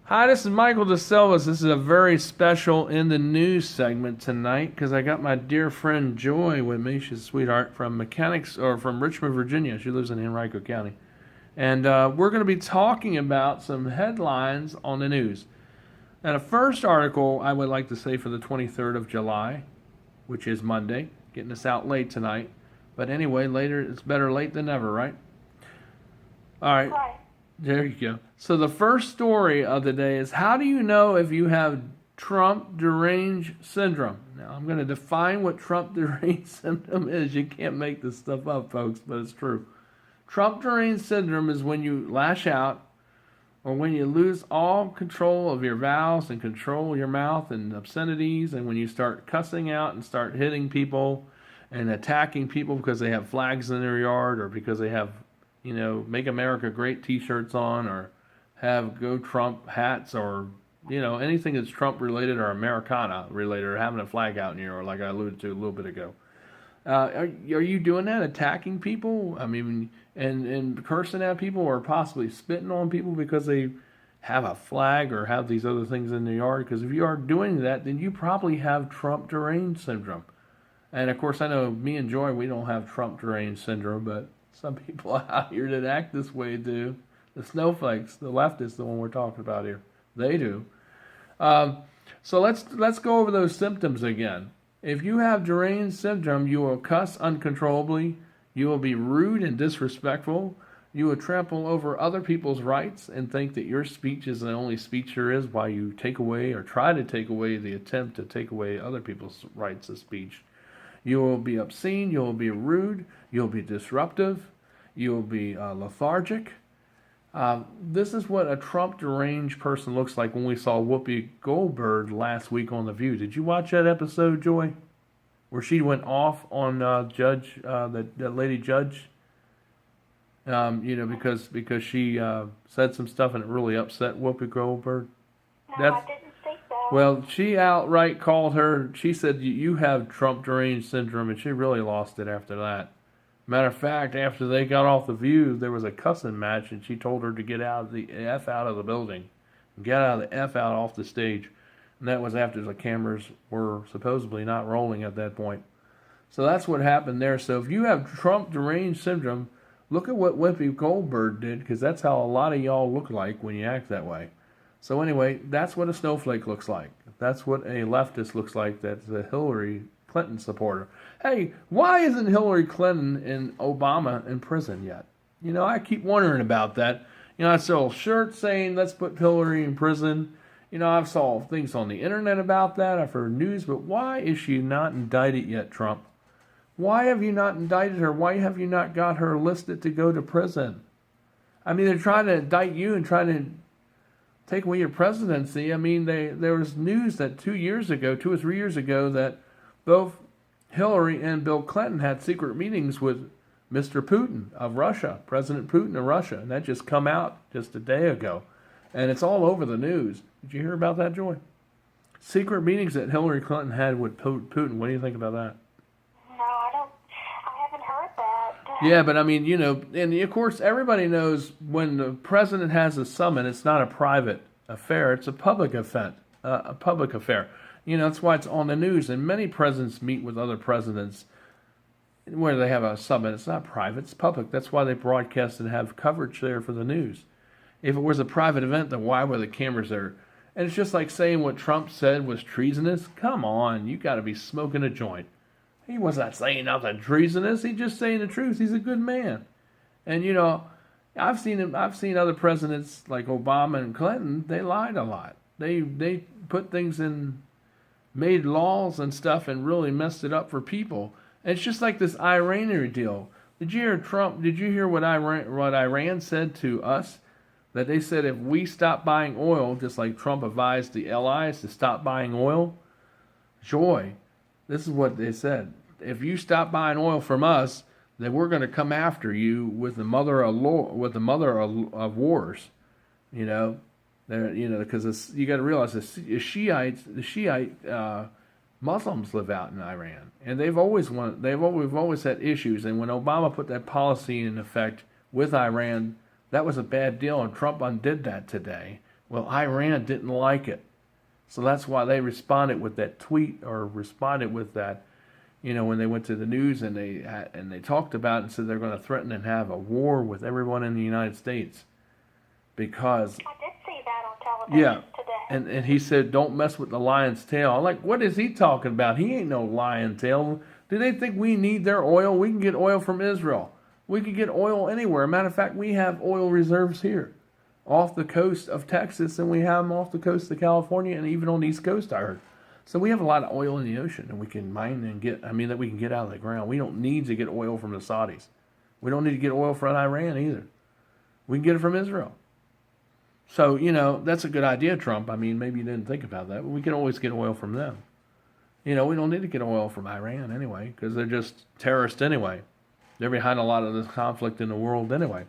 Hi, this is Michael DeSilvas. This is a very special in the news segment tonight because I got my dear friend Joy with me. She's a sweetheart from from Richmond, Virginia. She lives in Henrico County. And we're going to be talking about some headlines on the news. Now, the first article I would like to say for the 23rd of July, which is Monday, getting us out late tonight. But anyway, later, it's better late than never, right? All right. Right. There you go. So the first story of the day is, how do you know if you have Trump deranged syndrome? Now, I'm going to define what Trump deranged syndrome is. You can't make this stuff up, folks, but it's true. Trump deranged syndrome is when you lash out or when you lose all control of your vowels and control your mouth and obscenities, and when you start cussing out and start hitting people and attacking people because they have flags in their yard or because they have Make America Great t-shirts on, or have Go Trump hats, or, anything that's Trump related or Americana related, or having a flag out in your yard, like I alluded to a little bit ago. Are you doing that, attacking people? I mean, and cursing at people, or possibly spitting on people because they have a flag or have these other things in their yard? Because if you are doing that, then you probably have Trump deranged syndrome. And of course, I know me and Joy, we don't have Trump deranged syndrome, but some people out here that act this way do. The snowflakes, the leftists, the one we're talking about here, they do. So let's go over those symptoms again. If you have deranged syndrome, you will cuss uncontrollably. You will be rude and disrespectful. You will trample over other people's rights and think that your speech is the only speech there is, while you take away or try to take away the attempt to take away other people's rights of speech. You will be obscene, you will be rude, you'll be disruptive, you will be lethargic. This is what a Trump deranged person looks like when we saw Whoopi Goldberg last week on The View. Did you watch that episode, Joy? Where she went off on that lady judge, because she said some stuff and it really upset Whoopi Goldberg. No, I didn't see that. Well, she outright called her. She said, "You have Trump deranged syndrome," and she really lost it after that. Matter of fact, after they got off The View, there was a cussing match, and she told her to get the F out of the building. Get out of the F out off the stage. And that was after the cameras were supposedly not rolling at that point. So that's what happened there. So if you have Trump deranged syndrome, look at what Whoopi Goldberg did, because that's how a lot of y'all look like when you act that way. So anyway, that's what a snowflake looks like. That's what a leftist looks like. That's a Hillary Clinton supporter. Hey, why isn't Hillary Clinton and Obama in prison yet? I keep wondering about that. I saw shirts saying, let's put Hillary in prison. I've saw things on the internet about that. I've heard news, but why is she not indicted yet, Trump? Why have you not indicted her? Why have you not got her listed to go to prison? I mean, they're trying to indict you and trying to take away your presidency. I mean, there was news that 2 or 3 years ago, that both Hillary and Bill Clinton had secret meetings with Mr. Putin of Russia, President Putin of Russia, and that just come out just a day ago. And it's all over the news. Did you hear about that, Joy? Secret meetings that Hillary Clinton had with Putin. What do you think about that? No, I haven't heard that. Yeah, but I mean, and of course everybody knows when the president has a summit, it's not a private affair, it's a public event, a public affair. That's why it's on the news. And many presidents meet with other presidents where they have a summit. It's not private, it's public. That's why they broadcast and have coverage there for the news. If it was a private event, then why were the cameras there? And it's just like saying what Trump said was treasonous. Come on, you got to be smoking a joint. He was not saying nothing treasonous. He's just saying the truth. He's a good man. And I've seen other presidents like Obama and Clinton. They lied a lot. They put things in, made laws and stuff, and really messed it up for people. And it's just like this Iranian deal. Did you hear Trump? Did you hear what Iran said to us? That they said if we stop buying oil, just like Trump advised the allies to stop buying oil, Joy, this is what they said. If you stop buying oil from us, then we're going to come after you with the mother of wars. Because you got to realize the Shiite Muslims live out in Iran, and we've always had issues. And when Obama put that policy in effect with Iran, that was a bad deal, and Trump undid that today. Well, Iran didn't like it. So that's why they responded with that tweet, or responded with that, when they went to the news and they talked about it and said they're going to threaten and have a war with everyone in the United States because I did see that on television yeah, today. and he said don't mess with the lion's tail. I'm like, what is he talking about? He ain't no lion tail. Do they think we need their oil? We can get oil from Israel. We can get oil anywhere. Matter of fact, we have oil reserves here off the coast of Texas, and we have them off the coast of California, and even on the East Coast, I heard. So we have a lot of oil in the ocean, and we can mine and that we can get out of the ground. We don't need to get oil from the Saudis. We don't need to get oil from Iran either. We can get it from Israel. So, that's a good idea, Trump. I mean, maybe you didn't think about that, but we can always get oil from them. We don't need to get oil from Iran anyway, because they're just terrorists anyway. They're behind a lot of this conflict in the world anyway.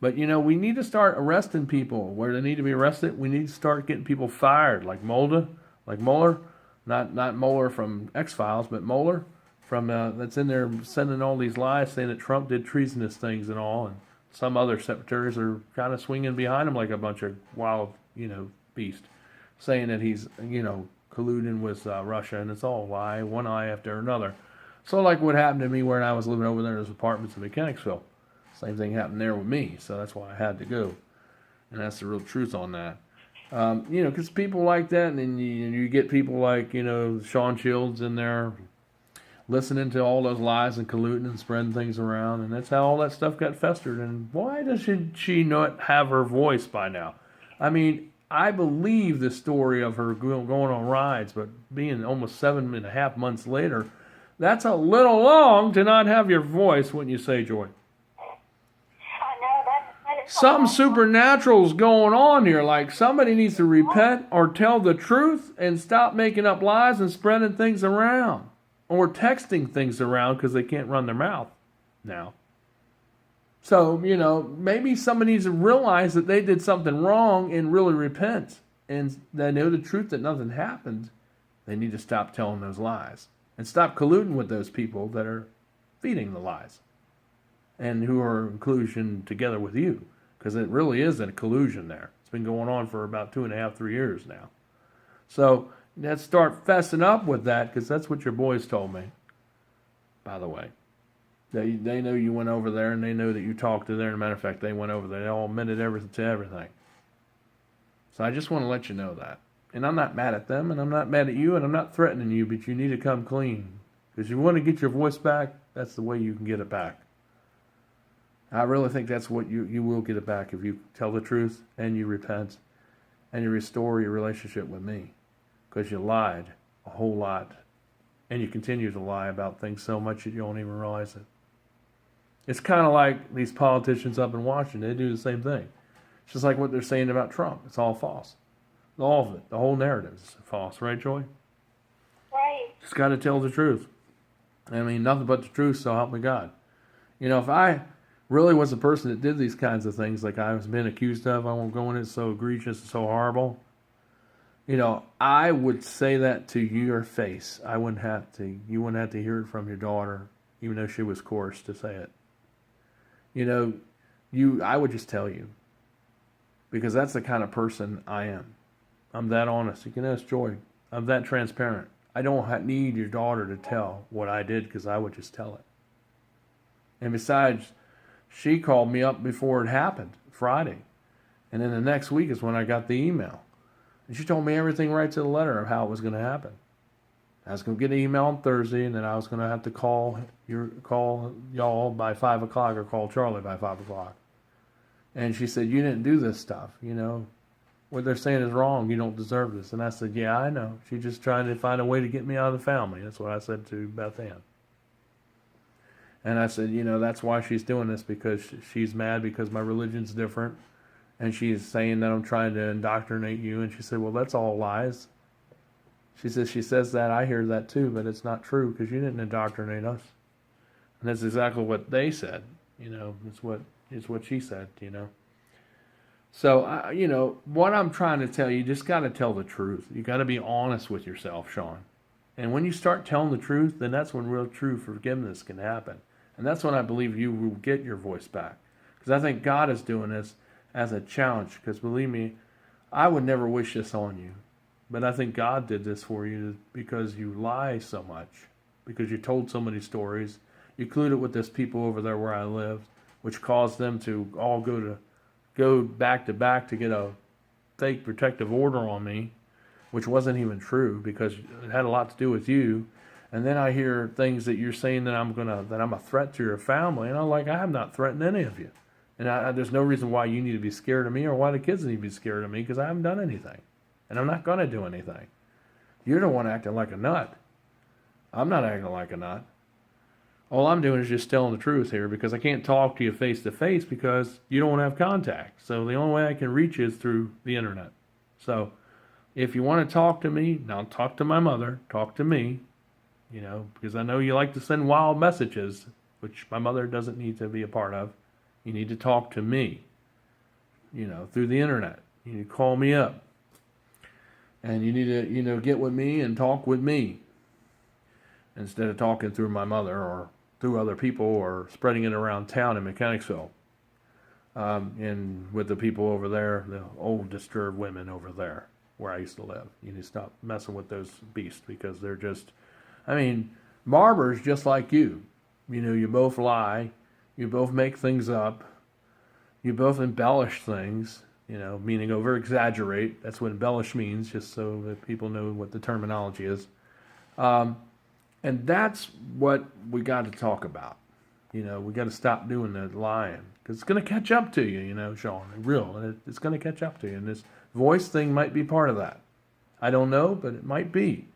But, we need to start arresting people where they need to be arrested. We need to start getting people fired, like Mueller, not Mueller from X-Files, but Mueller from that's in there sending all these lies, saying that Trump did treasonous things and all, and some other secretaries are kind of swinging behind him like a bunch of wild, beast, saying that he's, colluding with Russia, and it's all a lie, one lie after another. So like what happened to me when I was living over there in those apartments in Mechanicsville. Same thing happened there with me, so that's why I had to go. And that's the real truth on that. Because people like that, and then you get people like, Sean Shields in there listening to all those lies and colluding and spreading things around, and that's how all that stuff got festered. And why does she not have her voice by now? I mean, I believe the story of her going on rides, but being almost 7.5 months later, that's a little long to not have your voice, wouldn't you say, Joy? I know that is Something supernatural's going on here. Like somebody needs to repent or tell the truth and stop making up lies and spreading things around. Or texting things around because they can't run their mouth now. So, maybe somebody needs to realize that they did something wrong and really repent. And they know the truth that nothing happened. They need to stop telling those lies. And stop colluding with those people that are feeding the lies. And who are in collusion together with you. Because it really is a collusion there. It's been going on for about 2.5, 3 years now. So, let's start fessing up with that, because that's what your boys told me, by the way. They know you went over there, and they know that you talked to them. As a matter of fact, they went over there. They all admitted everything to everything. So I just want to let you know that. And I'm not mad at them, and I'm not mad at you, and I'm not threatening you, but you need to come clean. Because you want to get your voice back, that's the way you can get it back. I really think that's what you will get it back if you tell the truth, and you repent, and you restore your relationship with me. Because you lied a whole lot. And you continue to lie about things so much that you don't even realize it. It's kind of like these politicians up in Washington. They do the same thing. It's just like what they're saying about Trump. It's all false. All of it. The whole narrative is false. Right, Joy? right. Just got to tell the truth. I mean, nothing but the truth, so help me God. If I really was a person that did these kinds of things like I was being accused of, I won't go in, it's so egregious and so horrible. I would say that to your face. You wouldn't have to hear it from your daughter, even though she was coerced to say it. I would just tell you. Because that's the kind of person I am. I'm that honest. You can ask Joy. I'm that transparent. I don't need your daughter to tell what I did, because I would just tell it. And besides, she called me up before it happened, Friday. And then the next week is when I got the email. And she told me everything right to the letter of how it was going to happen. I was going to get an email on Thursday, and then I was going to have to call y'all by 5 o'clock, or call Charlie by 5 o'clock. And she said, you didn't do this stuff, What they're saying is wrong. You don't deserve this. And I said, yeah, I know. She's just trying to find a way to get me out of the family. That's what I said to Beth Ann. And I said, that's why she's doing this, because she's mad because my religion's different. And she's saying that I'm trying to indoctrinate you. And she said, well, that's all lies. She says that. I hear that too, but it's not true, because you didn't indoctrinate us. And that's exactly what they said. It's what she said, So, what I'm trying to tell you, just got to tell the truth. You got to be honest with yourself, Sean. And when you start telling the truth, then that's when real true forgiveness can happen. And that's when I believe you will get your voice back. Because I think God is doing this as a challenge. Because believe me, I would never wish this on you, but I think God did this for you because you lie so much, because you told so many stories. You colluded with this people over there where I lived, which caused them to all go back to get a fake protective order on me, which wasn't even true because it had a lot to do with you. And then I hear things that you're saying that I'm a threat to your family, and I'm like, I have not threatened any of you, and there's no reason why you need to be scared of me or why the kids need to be scared of me because I haven't done anything, and I'm not gonna do anything. You're the one acting like a nut. I'm not acting like a nut. All I'm doing is just telling the truth here because I can't talk to you face to face because you don't have contact. So the only way I can reach you is through the internet. So if you want to talk to me, now talk to my mother, talk to me, because I know you like to send wild messages, which my mother doesn't need to be a part of. You need to talk to me, through the internet. You need to call me up. And you need to, get with me and talk with me instead of talking through my mother or through other people or spreading it around town in Mechanicsville. And with the people over there, the old disturbed women over there where I used to live. You need to stop messing with those beasts because they're just, barbers just like you. You both lie. You both make things up. You both embellish things, meaning over exaggerate. That's what embellish means, just so that people know what the terminology is. And that's what we got to talk about. We got to stop doing that lying because it's going to catch up to you, Sean. It's going to catch up to you. And this voice thing might be part of that. I don't know, but it might be.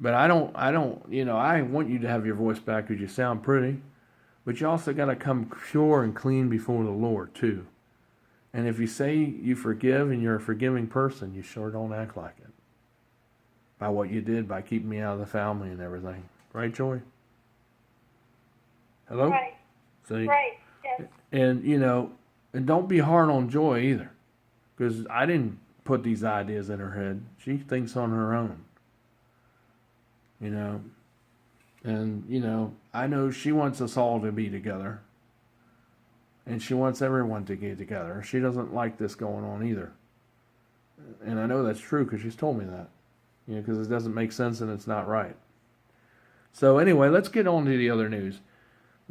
But I want you to have your voice back because you sound pretty. But you also got to come pure and clean before the Lord, too. And if you say you forgive and you're a forgiving person, you sure don't act like it. By what you did, by keeping me out of the family and everything. Right, Joy? Hello? Right. See? Right. Yes. And, and don't be hard on Joy either. Because I didn't put these ideas in her head. She thinks on her own. And, I know she wants us all to be together. And she wants everyone to get together. She doesn't like this going on either. And I know that's true because she's told me that. Because it doesn't make sense and it's not right. So anyway, let's get on to the other news.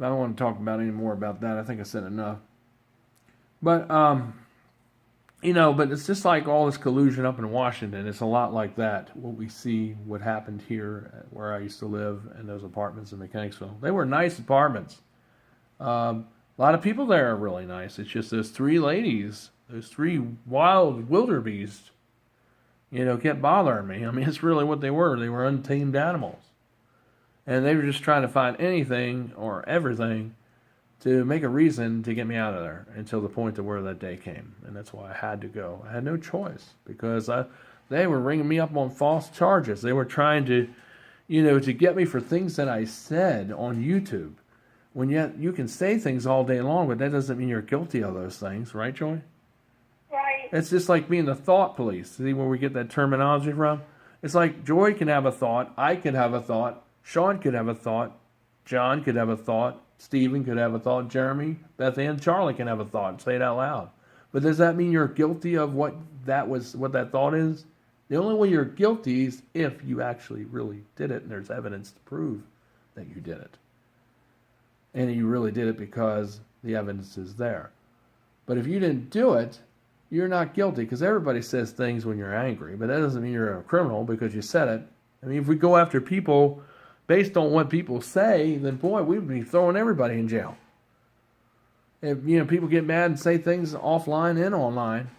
I don't want to talk about any more about that. I think I said enough. But, but it's just like all this collusion up in Washington. It's a lot like that. What we see, what happened here where I used to live in those apartments in Mechanicsville. They were nice apartments. A lot of people there are really nice. It's just those three ladies, those three wild wildebeests, kept bothering me. It's really what they were. They were untamed animals. And they were just trying to find anything or everything to make a reason to get me out of there until the point to where that day came. And that's why I had to go. I had no choice because they were ringing me up on false charges. They were trying to, to get me for things that I said on YouTube. When yet you can say things all day long, but that doesn't mean you're guilty of those things. Right, Joy? Right. It's just like being the thought police. See where we get that terminology from? It's like Joy can have a thought, I could have a thought, Sean could have a thought, John could have a thought, Stephen could have a thought, Jeremy, Beth Ann, Charlie can have a thought. Say it out loud. But does that mean you're guilty of what that thought is? The only way you're guilty is if you actually really did it and there's evidence to prove that you did it. And you really did it because the evidence is there. But if you didn't do it, you're not guilty because everybody says things when you're angry. But that doesn't mean you're a criminal because you said it. If we go after people based on what people say, then boy, we'd be throwing everybody in jail. If people get mad and say things offline and online,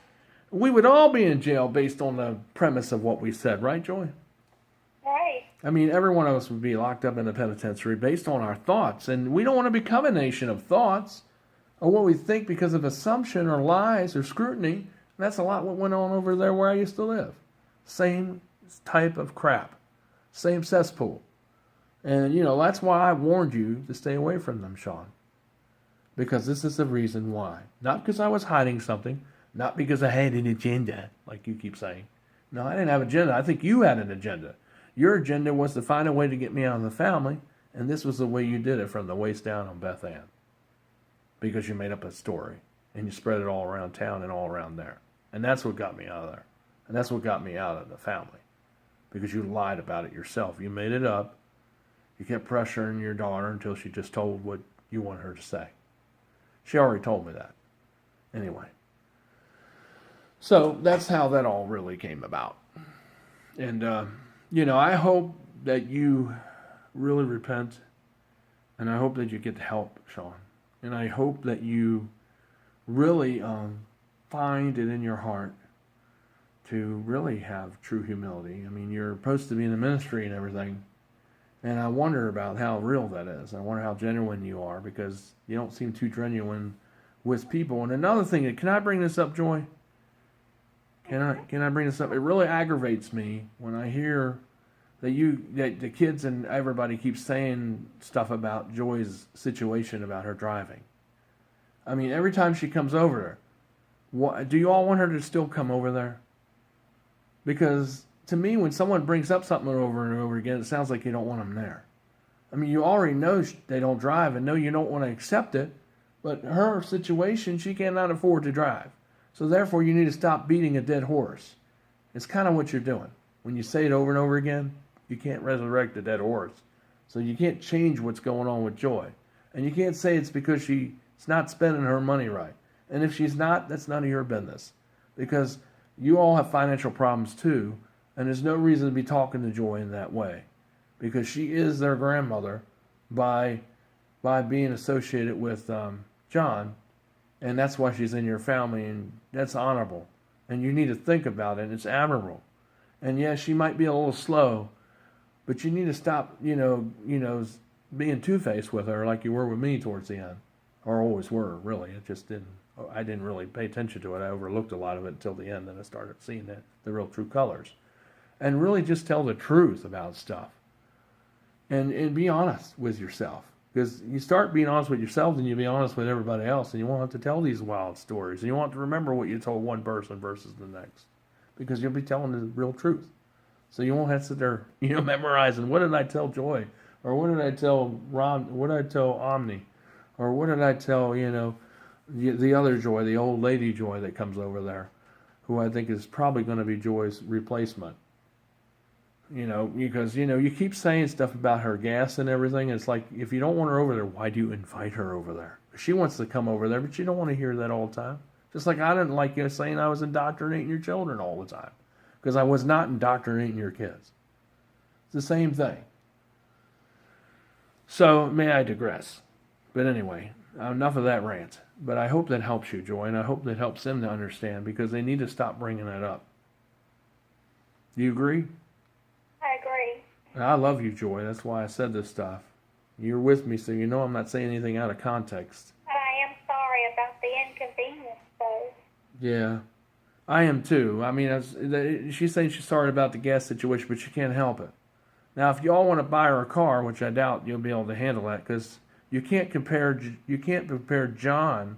we would all be in jail based on the premise of what we said, right, Joy? Right. Every one of us would be locked up in the penitentiary based on our thoughts, and we don't want to become a nation of thoughts or what we think because of assumption or lies or scrutiny. And that's a lot what went on over there where I used to live. Same type of crap. Same cesspool. And, that's why I warned you to stay away from them, Sean. Because this is the reason why. Not because I was hiding something. Not because I had an agenda, like you keep saying. No, I didn't have an agenda. I think you had an agenda. Your agenda was to find a way to get me out of the family, and this was the way you did it from the waist down on Beth Ann. Because you made up a story, and you spread it all around town and all around there. And that's what got me out of there. And that's what got me out of the family. Because you lied about it yourself. You made it up. You kept pressuring your daughter until she just told what you want her to say. She already told me that. Anyway. So that's how that all really came about. And, I hope that you really repent. And I hope that you get help, Sean. And I hope that you really find it in your heart to really have true humility. I mean, you're supposed to be in the ministry and everything. And I wonder about how real that is. I wonder how genuine you are, because you don't seem too genuine with people. And another thing, can I bring this up, Joy? Can I bring this up? It really aggravates me when I hear that the kids and everybody keeps saying stuff about Joy's situation about her driving. I mean, every time she comes over there, do you all want her to still come over there? Because to me, when someone brings up something over and over again, it sounds like you don't want them there. I mean, you already know they don't drive and know you don't want to accept it, but her situation, she cannot afford to drive. So therefore, you need to stop beating a dead horse. It's kind of what you're doing. When you say it over and over again, you can't resurrect a dead horse. So you can't change what's going on with Joy. And you can't say it's because she's not spending her money right. And if she's not, that's none of your business. Because you all have financial problems too, and there's no reason to be talking to Joy in that way. Because she is their grandmother by being associated with John, and that's why she's in your family, and that's honorable. And you need to think about it, and it's admirable. And yes, she might be a little slow, but you need to stop, being two-faced with her like you were with me towards the end. Or always were, really. I didn't really pay attention to it. I overlooked a lot of it until the end, then I started seeing the real true colors. And really just tell the truth about stuff. And be honest with yourself. Because you start being honest with yourself, then you'll be honest with everybody else, and you won't have to tell these wild stories. And you won't have to remember what you told one person versus the next. Because you'll be telling the real truth. So you won't have to sit there, memorizing, what did I tell Joy? Or what did I tell Ron? What did I tell Omni? Or what did I tell, the other Joy, the old lady Joy that comes over there, who I think is probably going to be Joy's replacement. Because, you keep saying stuff about her gas and everything. And it's like, if you don't want her over there, why do you invite her over there? She wants to come over there, but you don't want to hear that all the time. Just like I didn't like you saying I was indoctrinating your children all the time. Because I was not indoctrinating your kids. It's the same thing. So, may I digress. But anyway, enough of that rant. But I hope that helps you, Joy, and I hope that helps them to understand, because they need to stop bringing that up. Do you agree? I agree. And I love you, Joy. That's why I said this stuff. You're with me, so you know I'm not saying anything out of context. I am sorry about the inconvenience, though. Yeah, I am too. I mean, she's saying she's sorry about the gas situation, but she can't help it. Now, if y'all want to buy her a car, which I doubt you'll be able to handle that, because you can't compare John,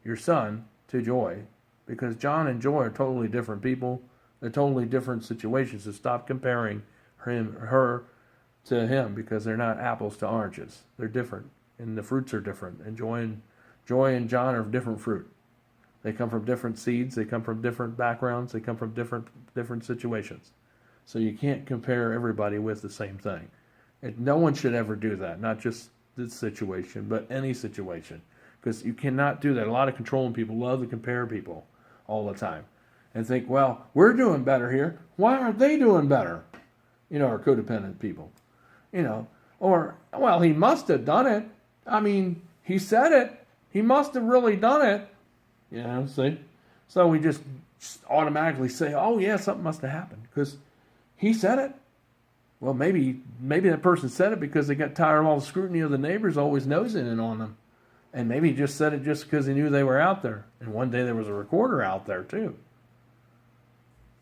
your son, to Joy, because John and Joy are totally different people. They're totally different situations. So stop comparing her to him, because they're not apples to oranges. They're different, and the fruits are different. And Joy and John are different fruit. They come from different seeds. They come from different backgrounds. They come from different situations. So you can't compare everybody with the same thing. And no one should ever do that. Not just this situation, but any situation, because you cannot do that. A lot of controlling people love to compare people all the time, and think, well, we're doing better here. Why aren't they doing better? Or codependent people. Or, well, he must have done it. I mean, he said it. He must have really done it. See? So we just automatically say, oh, yeah, something must have happened because he said it. Well, maybe that person said it because they got tired of all the scrutiny of the neighbors always nosing in on them. And maybe he just said it just because he knew they were out there. And one day there was a recorder out there, too.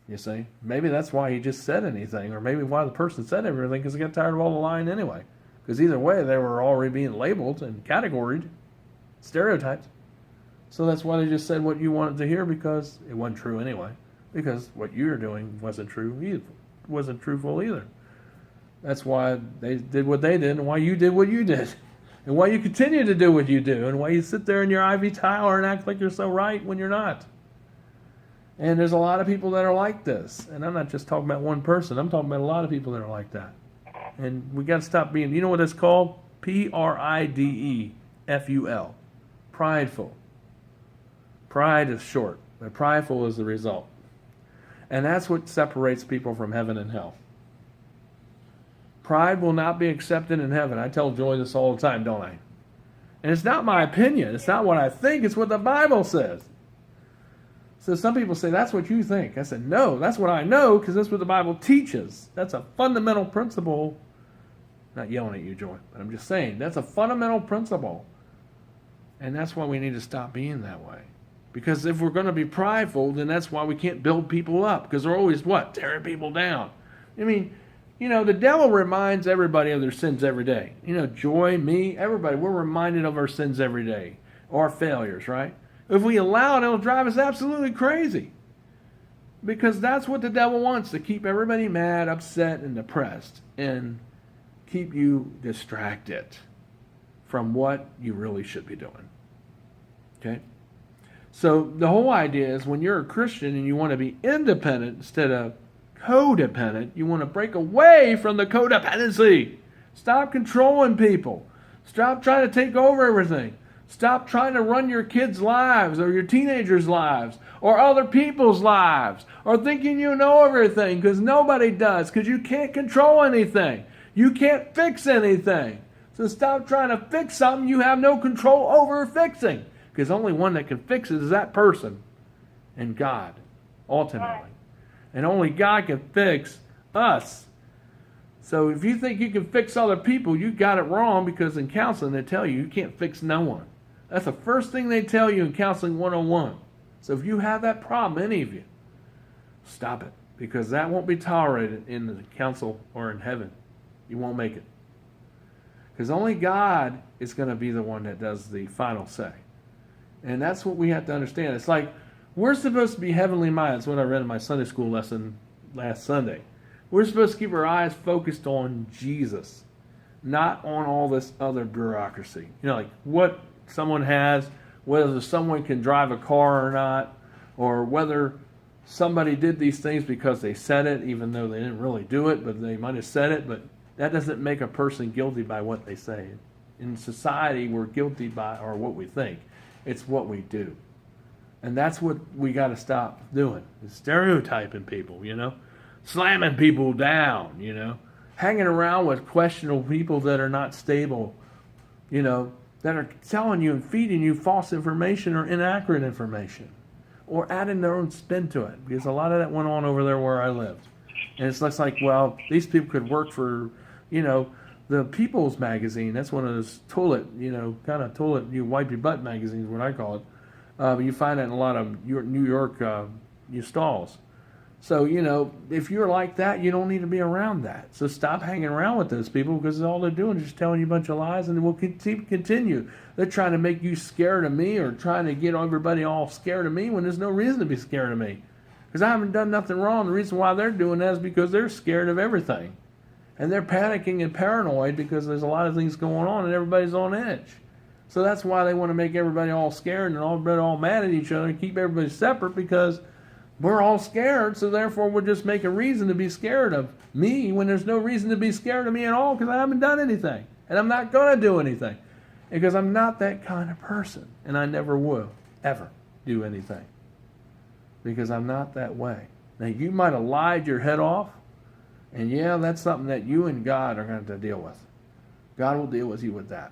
You see? Maybe that's why he just said anything. Or maybe why the person said everything, because he got tired of all the lying anyway. Because either way, they were already being labeled and categorized, stereotyped. So that's why they just said what you wanted to hear, because it wasn't true anyway. Because what you were doing wasn't true either. Wasn't truthful either. That's why they did what they did, and why you did what you did. And why you continue to do what you do, and why you sit there in your ivy tower and act like you're so right when you're not. And there's a lot of people that are like this. And I'm not just talking about one person. I'm talking about a lot of people that are like that. And we got to stop being, you know what it's called? Prideful. Prideful. Pride is short, but prideful is the result. And that's what separates people from heaven and hell. Pride will not be accepted in heaven. I tell Joy this all the time, don't I? And it's not my opinion. It's not what I think. It's what the Bible says. So some people say, that's what you think. I said, no, that's what I know because that's what the Bible teaches. That's a fundamental principle. Not yelling at you, Joy, but I'm just saying, that's a fundamental principle. And that's why we need to stop being that way. Because if we're going to be prideful, then that's why we can't build people up. Because they're always, what? Tearing people down. I mean, you know, the devil reminds everybody of their sins every day. You know, Joy, me, everybody, we're reminded of our sins every day. Or our failures, right? If we allow it, it'll drive us absolutely crazy. Because that's what the devil wants, to keep everybody mad, upset, and depressed. And keep you distracted from what you really should be doing. Okay? So the whole idea is when you're a Christian and you want to be independent instead of codependent, you want to break away from the codependency. Stop controlling people. Stop trying to take over everything. Stop trying to run your kids' lives or your teenagers' lives or other people's lives or thinking you know everything, because nobody does, because you can't control anything. You can't fix anything. So stop trying to fix something you have no control over fixing. Because only one that can fix it is that person and God, ultimately. And only God can fix us. So if you think you can fix other people, you got it wrong, because in counseling they tell you can't fix no one. That's the first thing they tell you in Counseling 101. So if you have that problem, any of you, stop it. Because that won't be tolerated in the council or in heaven. You won't make it. Because only God is going to be the one that does the final say. And that's what we have to understand. It's like we're supposed to be heavenly minded. That's what I read in my Sunday school lesson last Sunday. We're supposed to keep our eyes focused on Jesus, not on all this other bureaucracy. You know, like what someone has, whether someone can drive a car or not, or whether somebody did these things because they said it, even though they didn't really do it, but they might have said it. But that doesn't make a person guilty by what they say. In society, we're guilty by or what we think. It's what we do. And that's what we got to stop doing, is stereotyping people, you know, slamming people down, you know, hanging around with questionable people that are not stable, you know, that are telling you and feeding you false information or inaccurate information, or adding their own spin to it, because a lot of that went on over there where I lived. And it's less like, well, these people could work for, you know, the People's Magazine. That's one of those toilet, you know, kind of toilet, you wipe your butt magazines, what I call it. But you find that in a lot of New York stalls. So, you know, if you're like that, you don't need to be around that. So stop hanging around with those people, because all they're doing is just telling you a bunch of lies, and they will continue. They're trying to make you scared of me, or trying to get everybody all scared of me when there's no reason to be scared of me. Because I haven't done nothing wrong. The reason why they're doing that is because they're scared of everything. And they're panicking and paranoid because there's a lot of things going on and everybody's on edge. So that's why they want to make everybody all scared and all mad at each other and keep everybody separate, because we're all scared. So therefore we'll just make a reason to be scared of me when there's no reason to be scared of me at all, because I haven't done anything. And I'm not going to do anything. Because I'm not that kind of person. And I never will ever do anything. Because I'm not that way. Now you might have lied your head off. And yeah, that's something that you and God are going to deal with. God will deal with you with that.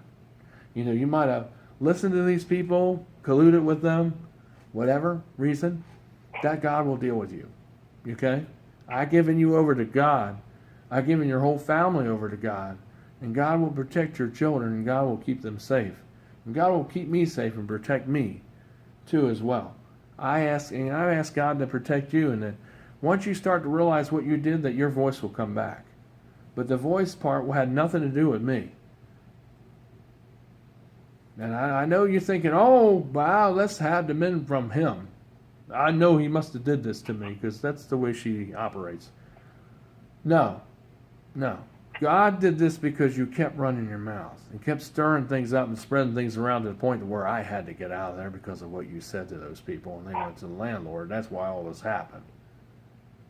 You know, you might have listened to these people, colluded with them, whatever reason, that God will deal with you. Okay? I've given you over to God. I've given your whole family over to God. And God will protect your children, and God will keep them safe. And God will keep me safe and protect me too as well. I ask God to protect you, and that once you start to realize what you did, that your voice will come back. But the voice part had nothing to do with me. And I know you're thinking, oh, wow, let's have the men from him. I know he must have did this to me, because that's the way she operates. No. God did this because you kept running your mouth and kept stirring things up and spreading things around to the point where I had to get out of there because of what you said to those people, and they went to the landlord. That's why all this happened.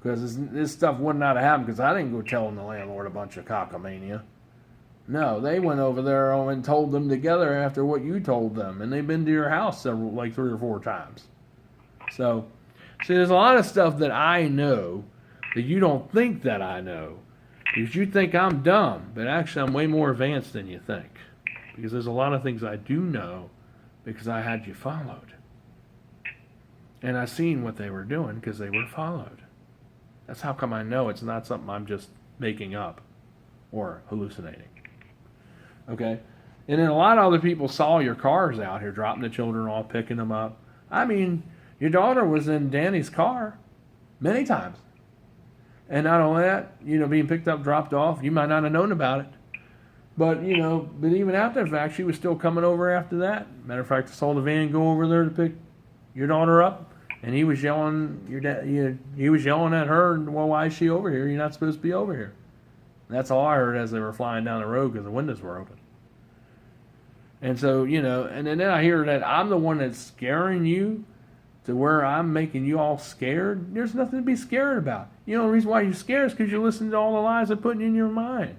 Because this stuff would not have happened because I didn't go telling the landlord a bunch of cockamania. No, they went over there and told them together after what you told them, and they've been to your house like 3 or 4 times. So, see, there's a lot of stuff that I know that you don't think that I know. Because you think I'm dumb, but actually I'm way more advanced than you think. Because there's a lot of things I do know because I had you followed. And I seen what they were doing because they were followed. That's how come I know it's not something I'm just making up or hallucinating. Okay? And then a lot of other people saw your cars out here, dropping the children off, picking them up. I mean, your daughter was in Danny's car many times. And not only that, being picked up, dropped off, you might not have known about it. But, but even after the fact, she was still coming over after that. Matter of fact, I saw the van go over there to pick your daughter up, and he was yelling, he was yelling at her, well, why is she over here? You're not supposed to be over here. And that's all I heard as they were flying down the road because the windows were open. And so, and then I hear that I'm the one that's scaring you to where I'm making you all scared. There's nothing to be scared about. The reason why you're scared is because you're listening to all the lies they're putting in your mind.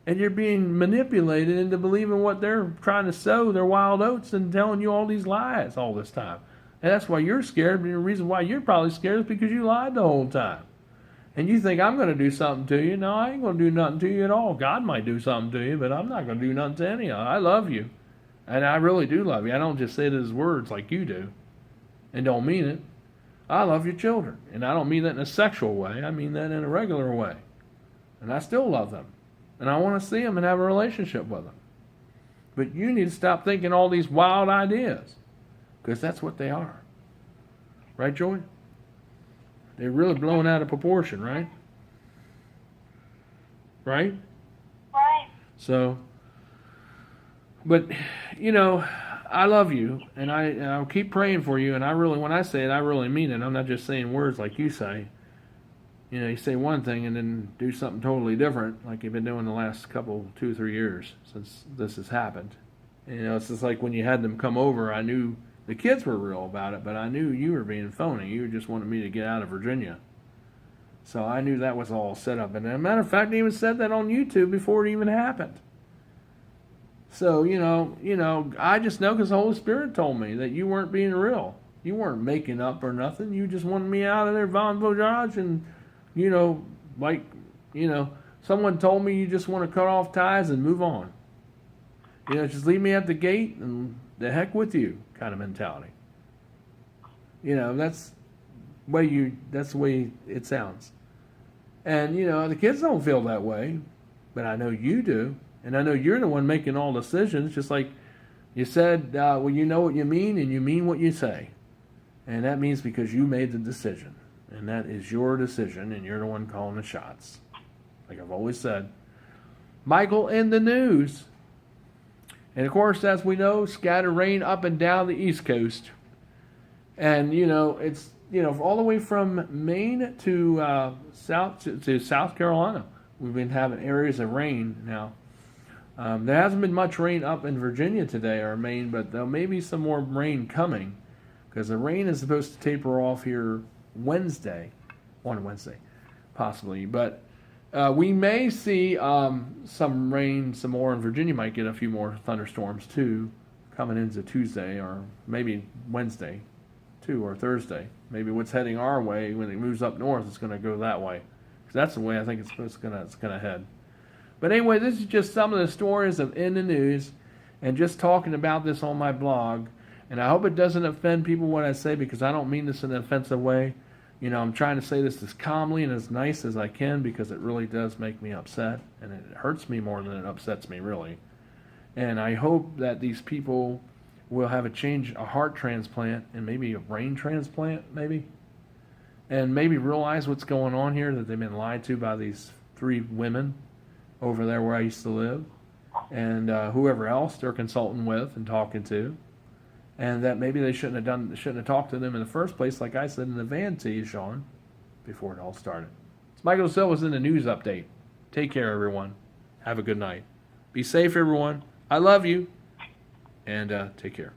And you're being manipulated into believing what they're trying to sow, their wild oats, and telling you all these lies all this time. And that's why you're scared. And the reason why you're probably scared is because you lied the whole time. And you think I'm going to do something to you. No, I ain't going to do nothing to you at all. God might do something to you, but I'm not going to do nothing to any of you. I love you. And I really do love you. I don't just say it as words like you do and don't mean it. I love your children. And I don't mean that in a sexual way. I mean that in a regular way. And I still love them. And I want to see them and have a relationship with them. But you need to stop thinking all these wild ideas. Because that's what they are. Right, Joy? They're really blown out of proportion, right? Right? Right. So, but, I love you, and I'll keep praying for you, and when I say it, I really mean it. I'm not just saying words like you say. You say one thing and then do something totally different, like you've been doing the last 2, 3 years since this has happened. It's just like when you had them come over, I knew the kids were real about it, but I knew you were being phony. You just wanted me to get out of Virginia. So I knew that was all set up. And as a matter of fact, they even said that on YouTube before it even happened. So, I just know because the Holy Spirit told me that you weren't being real. You weren't making up or nothing. You just wanted me out of there, Von Voyage, and, someone told me you just want to cut off ties and move on. Just leave me at the gate and the heck with you kind of mentality. That's the way it sounds. And, the kids don't feel that way, but I know you do. And I know you're the one making all decisions, just like you said, well, you know what you mean, and you mean what you say. And that means because you made the decision. And that is your decision, and you're the one calling the shots. Like I've always said. Michael in the news. And, of course, as we know, scattered rain up and down the East Coast. And, it's, all the way from Maine to South Carolina. We've been having areas of rain now. There hasn't been much rain up in Virginia today or Maine, but there may be some more rain coming because the rain is supposed to taper off here Wednesday, possibly. But we may see some rain, some more, and Virginia might get a few more thunderstorms too coming into Tuesday or maybe Wednesday too or Thursday. Maybe what's heading our way when it moves up north is going to go that way. Because that's the way I think it's going to head. But anyway, this is just some of the stories of In the News and just talking about this on my blog. And I hope it doesn't offend people what I say because I don't mean this in an offensive way. I'm trying to say this as calmly and as nice as I can because it really does make me upset. And it hurts me more than it upsets me, really. And I hope that these people will have a heart transplant and maybe a brain transplant, maybe. And maybe realize what's going on here, that they've been lied to by these 3 women over there where I used to live, and whoever else they're consulting with and talking to, and that maybe they shouldn't have talked to them in the first place, like I said in the van to you, Sean, before it all started. It's Michael Silva's in the news update. Take care, everyone. Have a good night. Be safe, everyone. I love you. And take care.